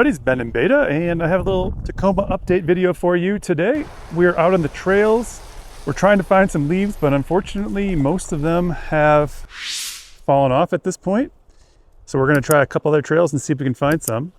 everybody, it's Ben in Beta, and I have a little Tacoma update video for you today. We're out on the trails. We're trying to find some leaves, but unfortunately most of them have fallen off at this point. So we're going to try a couple other trails and see if we can find some.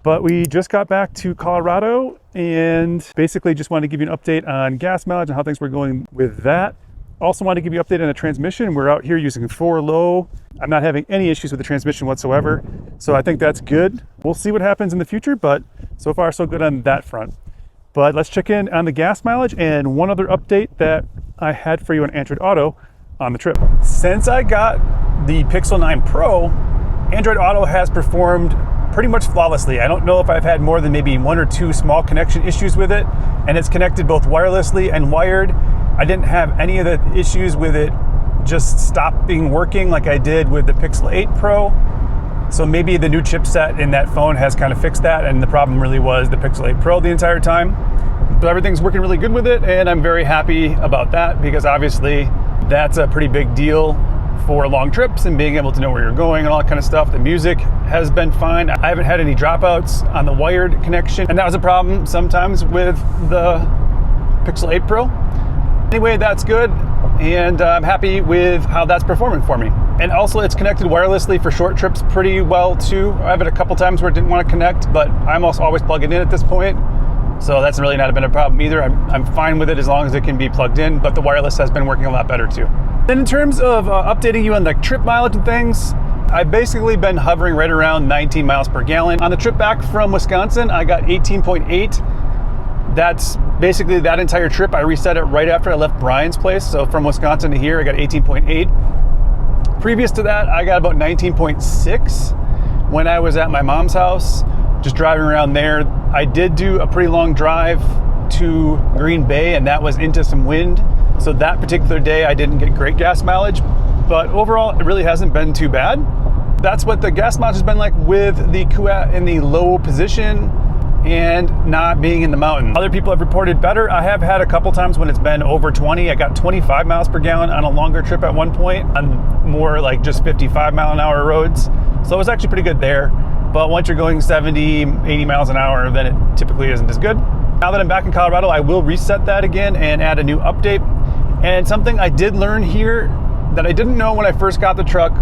But we just got back to Colorado and basically just wanted to give you an update on gas mileage and how things were going with that. Also wanted to give you an update on the transmission. We're out here using 4-low. I'm not having any issues with the transmission whatsoever. So I think that's good. We'll see what happens in the future, but so far so good on that front. But let's check in on the gas mileage and one other update that I had for you on Android Auto on the trip. Since I got the Pixel 9 Pro, Android Auto has performed pretty much flawlessly. I don't know if I've had more than maybe 1 or 2 small connection issues with it, and it's connected both wirelessly and wired. I didn't have any of the issues with it just stopping working like I did with the Pixel 8 Pro. So maybe the new chipset in that phone has kind of fixed that, and the problem really was the Pixel 8 Pro the entire time. But everything's working really good with it, and I'm very happy about that because obviously that's a pretty big deal for long trips and being able to know where you're going and all that kind of stuff. The music has been fine. I haven't had any dropouts on the wired connection, and that was a problem sometimes with the Pixel 8 Pro. Anyway, that's good, and I'm happy with how that's performing for me. And also it's connected wirelessly for short trips pretty well too. I've had a couple times where it didn't want to connect, but I'm also always plugging in at this point. So that's really not been a problem either. I'm fine with it as long as it can be plugged in, but the wireless has been working a lot better too. Then in terms of updating you on the trip mileage and things, I've basically been hovering right around 19 miles per gallon. On the trip back from Wisconsin, I got 18.8. That's basically that entire trip. I reset it right after I left Brian's place. So from Wisconsin to here, I got 18.8. Previous to that, I got about 19.6 when I was at my mom's house, just driving around there. I did do a pretty long drive to Green Bay, and that was into some wind. So that particular day, I didn't get great gas mileage, but overall, it really hasn't been too bad. That's what the gas mileage has been like with the Kuat in the low position and not being in the mountain. Other people have reported better. I have had a couple times when it's been over 20. I got 25 miles per gallon on a longer trip at one point on more like just 55 mile an hour roads. So it was actually pretty good there. But once you're going 70, 80 miles an hour, then it typically isn't as good. Now that I'm back in Colorado, I will reset that again and add a new update. And something I did learn here that I didn't know when I first got the truck: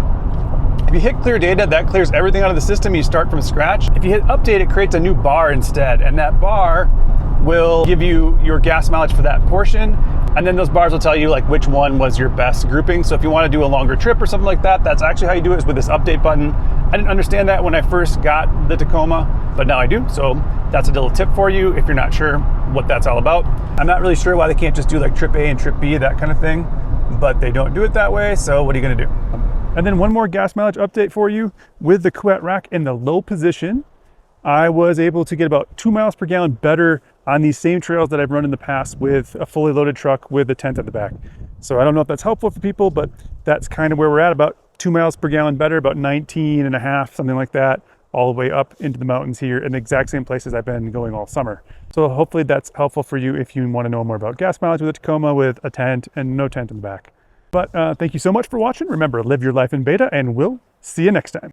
if you hit clear data, that clears everything out of the system. You start from scratch. If you hit update, it creates a new bar instead, and that bar will give you your gas mileage for that portion. And then those bars will tell you like which one was your best grouping. So if you want to do a longer trip or something like that, that's actually how you do it, is with this update button. I didn't understand that when I first got the Tacoma, but now I do. So that's a little tip for you if you're not sure what that's all about. I'm not really sure why they can't just do like trip A and trip B, that kind of thing, but they don't do it that way. So what are you going to do? And then one more gas mileage update for you. With the Kuat rack in the low position, I was able to get about 2 miles per gallon better on these same trails that I've run in the past with a fully loaded truck with a tent at the back. So I don't know if that's helpful for people, but that's kind of where we're at, about 2 miles per gallon better, about 19 and a half, something like that, all the way up into the mountains here in the exact same places I've been going all summer. So hopefully that's helpful for you if you want to know more about gas mileage with a Tacoma with a tent and no tent in the back. But thank you so much for watching. Remember, live your life in Beta, and we'll see you next time.